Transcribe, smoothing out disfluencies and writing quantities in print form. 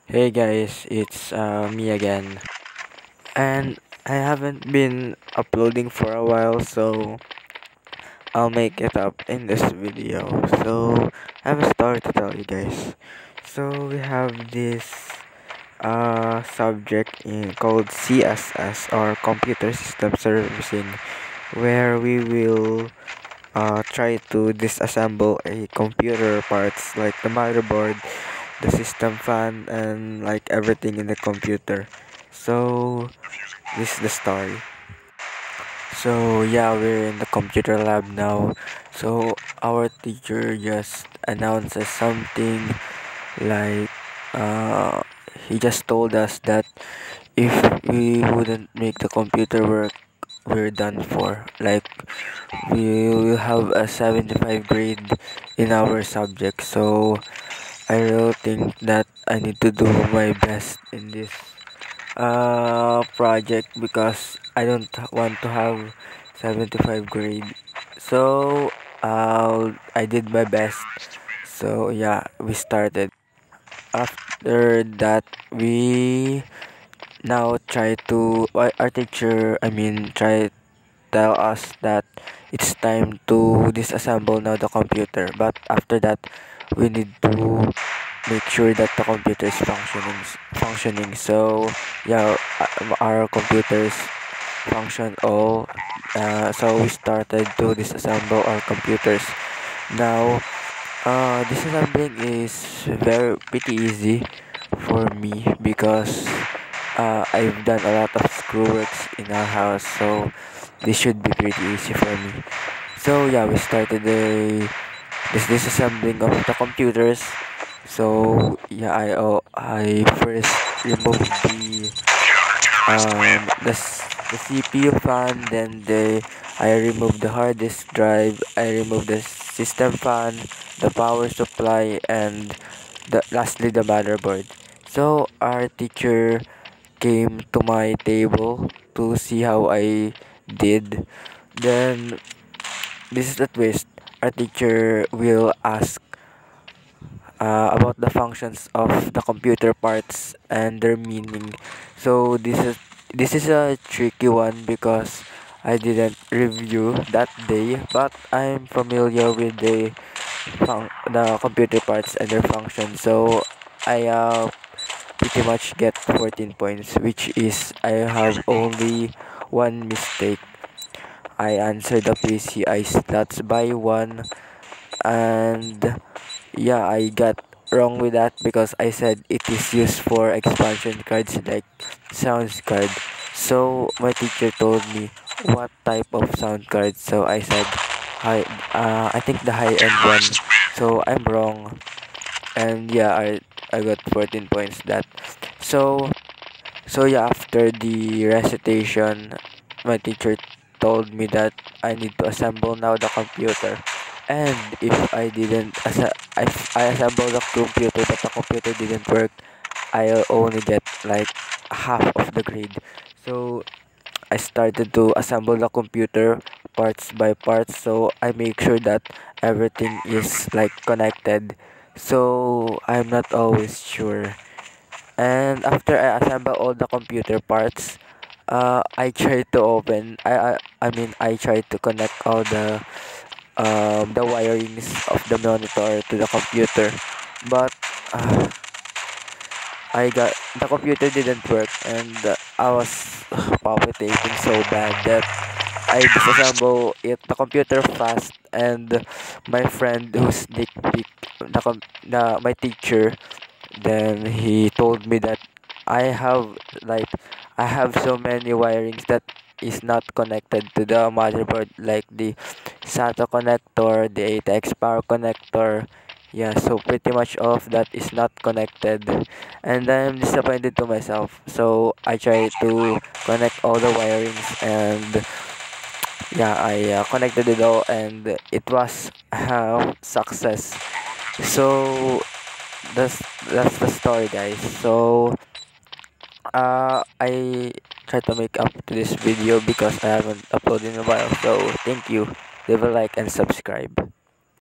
Hey guys, it's me again. And I haven't been uploading for a while, so I'll make it up in this video. So I have a story to tell you guys. So we have this subject called CSS, or Computer System Servicing, where we will try to disassemble a computer parts like the motherboard, the system fan, and like everything in the computer. So this is the story. So yeah, we're in the computer lab now. So our teacher just announces something like uh he just told us that if we wouldn't make the computer work, we're done for. Like we will have a 75 grade in our subject. So I really think that I need to do my best in this project because I don't want to have 75 grade. So I did my best. So yeah, we started. After that, we now try to our teacher, try tell us that it's time to disassemble now the computer. But after that, we need to make sure that the computer is functioning. So yeah, our computers function all. So we started to disassemble our computers. Now, disassembling is very pretty easy for me because I've done a lot of screw works in our house, so this should be pretty easy for me. So yeah, we started this disassembling of the computers. So yeah, I first removed the CPU fan, then I removed the hard disk drive, I removed the system fan, the power supply, and lastly the motherboard. So our teacher came to my table to see how I did. Then this is the twist. Our teacher will ask about the functions of the computer parts and their meaning. So this is a tricky one because I didn't review that day, but I'm familiar with the computer parts and their functions. So I pretty much get 14 points, which is I have only one mistake. I answered the PCI stats by one, and yeah, I got wrong with that because I said it is used for expansion cards like sounds card. So my teacher told me what type of sound card. So I said I think the high end one. So I'm wrong, and yeah, I got 14 points that. So yeah, after the recitation, my teacher told me that I need to assemble now the computer. And if I assemble the computer but the computer didn't work, I'll only get like half of the grade. So I started to assemble the computer parts by parts, so I make sure that everything is like connected. So I'm not always sure. And after I assemble all the computer parts, I try to I try to connect all the wirings of the monitor to the computer, but uh, I got the computer didn't work, and I was palpitating so bad that I disassemble the computer fast, and my friend who's sneak peek my teacher, then he told me that I have like I have so many wirings that is not connected to the motherboard, like the SATA connector, the ATX power connector. Yeah, so pretty much all of that is not connected, and I'm disappointed to myself. So I try to connect all the wirings, and yeah, I connected it all, and it was a success. So that's that's the story, guys. So I try to make up to this video because I haven't uploaded in a while. So thank you. Leave a like and subscribe.